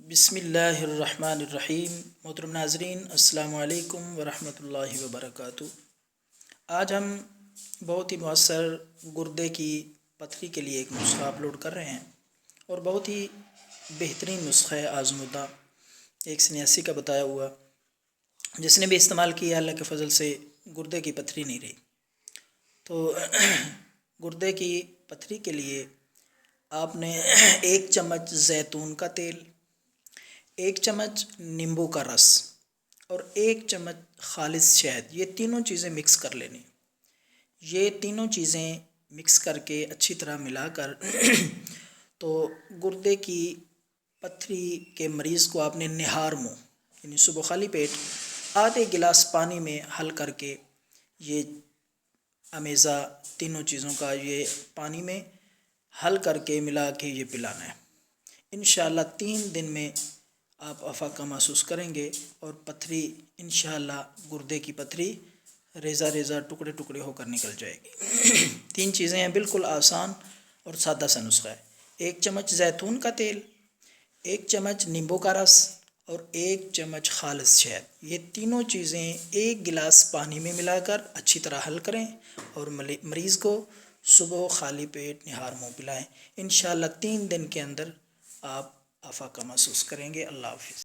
بسم اللہ الرحمن الرحیم۔ محترم ناظرین، السلام علیکم ورحمۃ اللہ وبرکاتہ۔ آج ہم بہت ہی مؤثر گردے کی پتھری کے لیے ایک نسخہ اپلوڈ کر رہے ہیں، اور بہت ہی بہترین نسخہ ہے، آزمودہ 189 کا بتایا ہوا۔ جس نے بھی استعمال کیا اللہ کے فضل سے گردے کی پتھری نہیں رہی۔ تو گردے کی پتھری کے لیے آپ نے 1 چمچ زیتون کا تیل، 1 چمچ نیمبو کا رس اور 1 چمچ خالص شہد، یہ تینوں چیزیں مکس کر لینی۔ یہ تینوں چیزیں مکس کر کے اچھی طرح ملا کر تو گردے کی پتھری کے مریض کو آپ نے نہار منہ، یعنی صبح خالی پیٹ آدھے گلاس پانی میں حل کر کے یہ امیزہ تینوں چیزوں کا یہ پانی میں حل کر کے ملا کے یہ پلانا ہے۔ انشاءاللہ 3 دن میں آپ افاقہ محسوس کریں گے، اور پتھری انشاءاللہ گردے کی پتھری ریزہ ریزہ ٹکڑے ٹکڑے ہو کر نکل جائے گی۔ 3 چیزیں ہیں، بالکل آسان اور سادہ سا نسخہ ہے۔ 1 چمچ زیتون کا تیل، 1 چمچ نیمبو کا رس اور 1 چمچ خالص شہد، یہ تینوں چیزیں 1 گلاس پانی میں ملا کر اچھی طرح حل کریں اور مریض کو صبح خالی پیٹ نہار منہ پلائیں۔ انشاءاللہ 3 دن کے اندر آپ افاقہ محسوس کریں گے۔ اللہ حافظ۔